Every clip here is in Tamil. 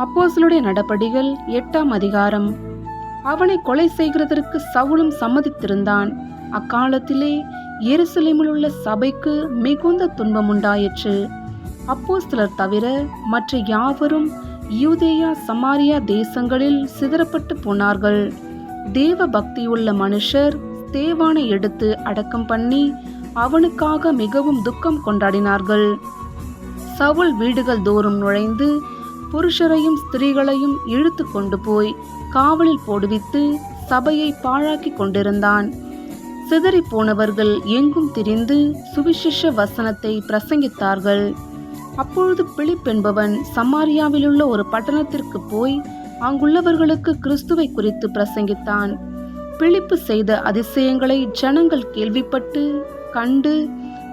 அப்போஸ்தலருடைய நடபடிகள் 8ஆம் அதிகாரம். அவனை கொலை செய்கிறதற்கு சவுலும் சம்மதித்திருந்தான். அக்காலத்திலே எருசலேமில் உள்ள சபைக்கு மிகுந்த துன்பம் உண்டாயிற்று. அப்போஸ்தலர் தவிர மற்ற யாவரும் யூதேயா சமாரியா தேசங்களில் சிதறப்பட்டு போனார்கள். தேவ பக்தியுள்ள மனுஷர் ஸ்தேவானை எடுத்து அடக்கம் பண்ணி அவனுக்காக மிகவும் துக்கம் கொண்டாடினார்கள். சவுல் வீடுகள் தோறும் நுழைந்து புருஷரையும் ஸ்திரீகளையும் இழுத்து கொண்டு போய் காவலில் போடுவித்து சபையை பாழாக்கி கொண்டிருந்தான். சிதறி போனவர்கள் எங்கும் திரிந்து சுவிசேஷ வசனத்தை பிரசங்கித்தார்கள். அப்பொழுது பிலிப் என்பவன் சமாரியாவிலுள்ள ஒரு பட்டணத்திற்கு போய் அங்குள்ளவர்களுக்கு கிறிஸ்துவை குறித்து பிரசங்கித்தான். பிலிப்பு செய்த அதிசயங்களை ஜனங்கள் கேள்விப்பட்டு கண்டு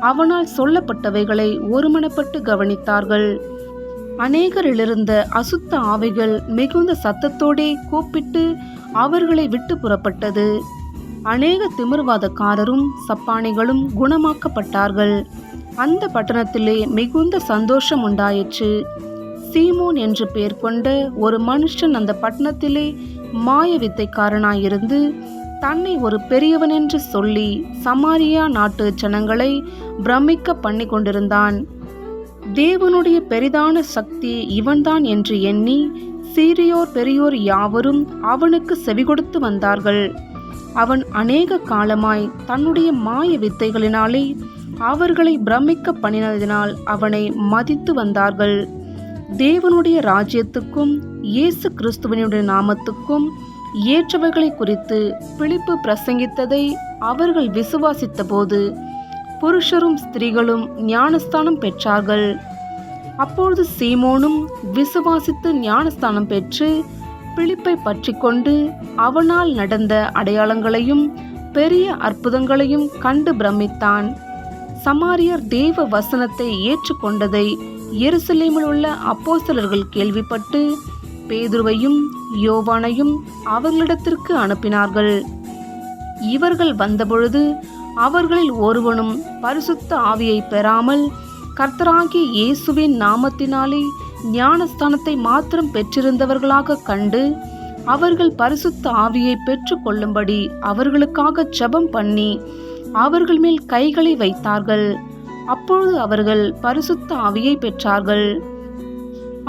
அவனால் சொல்லப்பட்டவைகளை ஒருமனப்பட்டு கவனித்தார்கள். அநேகரிலிருந்த அசுத்த ஆவிகள் மிகுந்த சத்தத்தோடே கூப்பிட்டு அவர்களை விட்டு புறப்பட்டது. அநேக திமிர்வாதக்காரரும் சப்பானிகளும் குணமாக்கப்பட்டார்கள். அந்த பட்டணத்திலே மிகுந்த சந்தோஷம் உண்டாயிற்று. சீமோன் என்று பெயர் கொண்ட ஒரு மனுஷன் அந்த பட்டணத்திலே மாய வித்தைக்காரனாயிருந்து தன்னை ஒரு பெரியவன் என்று சொல்லி சமாரியா நாட்டு ஜனங்களை பிரமிக்க பண்ணி கொண்டிருந்தான். தேவனுடைய பெரிதான சக்தி இவன்தான் என்று எண்ணி சீரியோர் பெரியோர் யாவரும் அவனுக்கு செவிகொடுத்து வந்தார்கள். அவன் அநேக காலமாய் தன்னுடைய மாய வித்தைகளினாலே அவர்களை பிரமிக்க பண்ணினதினால் அவனை மதித்து வந்தார்கள். தேவனுடைய ராஜ்யத்துக்கும் இயேசு கிறிஸ்துவனுடைய நாமத்துக்கும் ஏற்றவைகளை குறித்து பிலிப்பு பிரசங்கித்ததை அவர்கள் விசுவாசித்த போது புருஷரும் ஸ்திரீகளும் ஞானஸ்தானம் பெற்றார்கள். அப்பொழுது சீமோனும் விசுவாசித்து ஞானஸ்தானம் பெற்று பிலிப்பை பற்றி கொண்டு அவனால் நடந்த அடையாளங்களையும் பெரிய அற்புதங்களையும் கண்டு பிரமித்தான். சமாரியர் தேவ வசனத்தை ஏற்றுக்கொண்டதை எருசலேமில் உள்ள அப்போஸ்தலர்கள் கேள்விப்பட்டு பேதுருவையும் யோவானையும் அவர்களிடத்திற்கு அனுப்பினார்கள். இவர்கள் வந்தபொழுது அவர்களில் ஒருவனும் பரிசுத்த ஆவியை பெறாமல் கர்த்தராகிய இயேசுவின் நாமத்தினாலே ஞானஸ்தானத்தை மாத்திரம் பெற்றிருந்தவர்களாக கண்டு அவர்கள் பரிசுத்த ஆவியை பெற்று கொள்ளும்படி அவர்களுக்காக ஜெபம் பண்ணி அவர்கள் மேல் கைகளை வைத்தார்கள். அப்பொழுது அவர்கள் பரிசுத்த ஆவியை பெற்றார்கள்.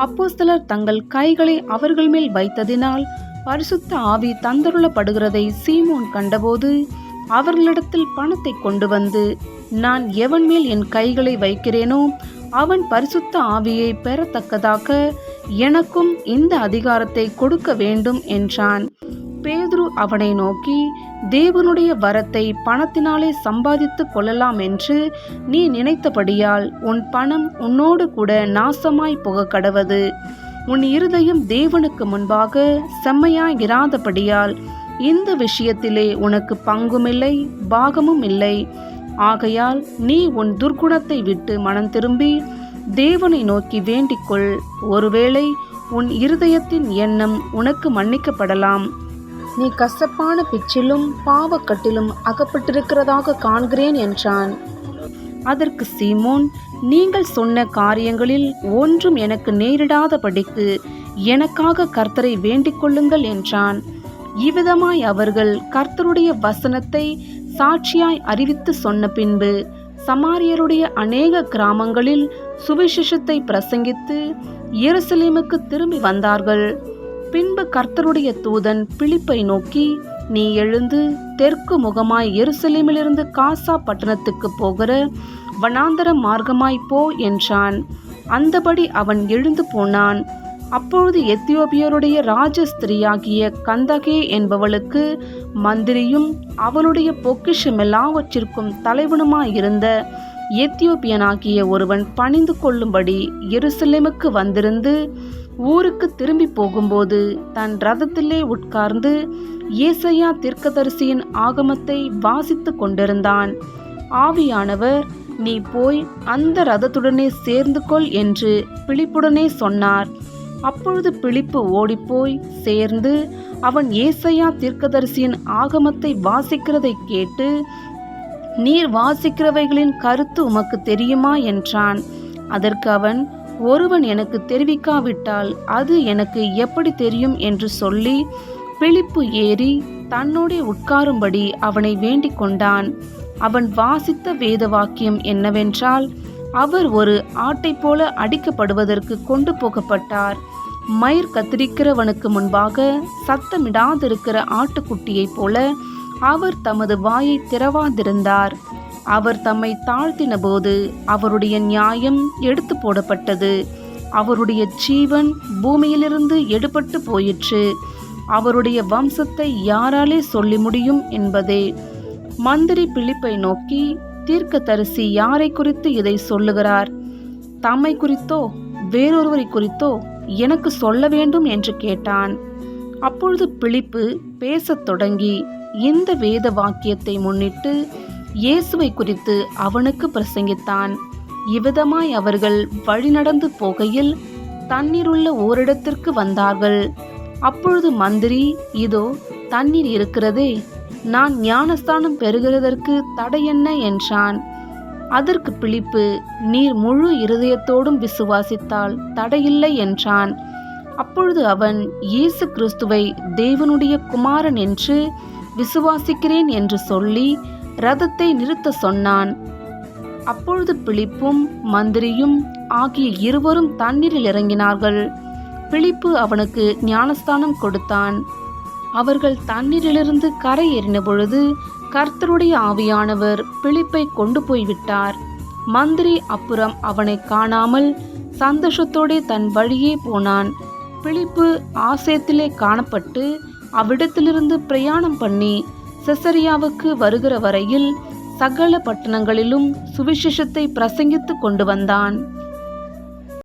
அப்போஸ்தலர் தங்கள் கைகளை அவர்கள் மேல் வைத்ததினால் பரிசுத்த ஆவி தந்தருளப்படுகிறதை சீமோன் கண்டபோது அவர்களிடத்தில் பணத்தை கொண்டு வந்து, நான் எவன் மேல் என் கைகளை வைக்கிறேனோ அவன் பரிசுத்த ஆவியை பெறத்தக்கதாக எனக்கும் இந்த அதிகாரத்தை கொடுக்க வேண்டும் என்றான். பேதுரு அவனை நோக்கி, தேவனுடைய வரத்தை பணத்தினாலே சம்பாதித்து கொள்ளலாம் என்று நீ நினைத்தபடியால் உன் பணம் உன்னோடு கூட நாசமாய் போக கடவது. உன் இருதயம் தேவனுக்கு முன்பாக செம்மையாயிராதபடியால் இந்த விஷயத்திலே உனக்கு பங்குமில்லை பாகமும் இல்லை. ஆகையால் நீ உன் துர்க்குணத்தை விட்டு மனம் திரும்பி தேவனை நோக்கி வேண்டிக்கொள். ஒருவேளை உன் இருதயத்தின் எண்ணம் உனக்கு மன்னிக்கப்படலாம். நீ கசப்பான பிச்சிலும் பாவக்கட்டிலும் அகப்பட்டிருக்கிறதாக காண்கிறேன் என்றான். அதற்கு சீமோன், நீங்கள் சொன்ன காரியங்களில் ஒன்றும் எனக்கு நேரிடாதபடிக்கு எனக்காக கர்த்தரை வேண்டிக் கொள்ளுங்கள் என்றான். இவ்விதமாய் அவர்கள் கர்த்தருடைய வசனத்தை சாட்சியாய் அறிவித்து சொன்ன பின்பு சமாரியருடைய அநேக கிராமங்களில் சுவிசேஷத்தை பிரசங்கித்து எருசலேமுக்கு திரும்பி வந்தார்கள். பின்பு கர்த்தருடைய தூதன் பிலிப்பை நோக்கி, நீ எழுந்து தெற்கு முகமாய் எருசலேமிலிருந்து காசா பட்டணத்துக்கு போகிற வனாந்தர மார்க்கமாய் போ என்றான். அந்தபடி அவன் எழுந்து போனான். அப்பொழுது எத்தியோப்பியருடைய ராஜஸ்திரியாகிய கந்தகே என்பவளுக்கு மந்திரியும் அவளுடைய பொக்கிஷமெல்லாவற்றிற்கும் தலைவனுமாயிருந்த எத்தியோப்பியனாகிய ஒருவன் பணிந்து கொள்ளும்படி எருசலேமுக்கு வந்திருந்து ஊருக்கு திரும்பி போகும்போது தன் ரதத்திலே உட்கார்ந்து ஏசாயா தீர்க்கதரிசியின் ஆகமத்தை வாசித்து கொண்டிருந்தான். ஆவியானவர், நீ போய் அந்த ரதத்துடனே சேர்ந்து கொள் என்று பிலிப்புடனே சொன்னார். அப்பொழுது பிலிப்பு ஓடிப்போய் சேர்ந்து அவன் ஏசாயா தீர்க்கதரிசியின் ஆகமத்தை வாசிக்கிறதை கேட்டு, நீர் வாசிக்கிறவைகளின் கருத்து உமக்கு தெரியுமா என்றான். அதற்கு அவன், ஒருவன் எனக்கு தெரிவிக்காவிட்டால் அது எனக்கு எப்படி தெரியும் என்று சொல்லி பிலிப்பு ஏறி தன்னோடே உட்காரும்படி அவனை வேண்டிக் கொண்டான். அவன் வாசித்த வேத வாக்கியம் என்னவென்றால், அவர் ஒரு ஆட்டை போல அடிக்கப்படுவதற்கு கொண்டு போகப்பட்டார். மயிர் கத்திரிக்கிறவனுக்கு முன்பாக சத்தமிடாதிருக்கிற ஆட்டுக்குட்டியைப் போல அவர் தமது வாயை திறவாதிருந்தார். அவர் தம்மை தாழ்த்தின போது அவருடைய நியாயம் எடுத்து போடப்பட்டது. அவருடைய ஜீவன் பூமியிலிருந்து எடுபட்டு போயிற்று. அவருடைய வம்சத்தை யாராலே சொல்லி முடியும் என்பதே. மந்திரி பிலிப்பை நோக்கி, தீர்க்கதரிசி யாரை குறித்து இதை சொல்லுகிறார்? தம்மை குறித்தோ வேறொருவரை குறித்தோ எனக்கு சொல்ல வேண்டும் என்று கேட்டான். அப்பொழுது பிலிப்பு பேசத் தொடங்கி இந்த வேத வாக்கியத்தை முன்னிட்டு இயேசுவை குறித்து அவனுக்கு பிரசங்கித்தான். இவ்விதமாய் அவர்கள் வழிநடந்து போகையில் தண்ணீருள்ள ஓரிடத்திற்கு வந்தார்கள். அப்பொழுது மந்திரி, இதோ தண்ணீர் இருக்கிறதே, நான் ஞானஸ்தானம் பெறுகிறதற்கு தடை என்ன என்றான். அதற்கு பிலிப்பு, நீர் முழு இருதயத்தோடும் விசுவாசித்தால் தடையில்லை என்றான். அப்பொழுது அவன், இயேசு கிறிஸ்துவை தேவனுடைய குமாரன் என்று விசுவாசிக்கிறேன் என்று சொல்லி ரதத்தை நிறுத்த சொன்னான். அப்பொழுது பிலிப்பும் மந்திரியும் ஆகிய இருவரும் தண்ணீரில் இறங்கினார்கள். பிலிப்பு அவனுக்கு ஞானஸ்தானம் கொடுத்தான். அவர்கள் தண்ணீரிலிருந்து கரை ஏறின பொழுது கர்த்தருடைய ஆவியானவர் பிலிப்பை கொண்டு போய்விட்டார். மந்திரி அப்புறம் அவனை காணாமல் சந்தோஷத்தோடே தன் வழியே போனான். பிலிப்பு ஆசேத்திலே காணப்பட்டு அவ்விடத்திலிருந்து பிரயாணம் பண்ணி செசரியாவுக்கு வருகிற வரையில் சகல பட்டணங்களிலும் சுவிசேஷத்தை பிரசங்கித்து கொண்டு வந்தான்.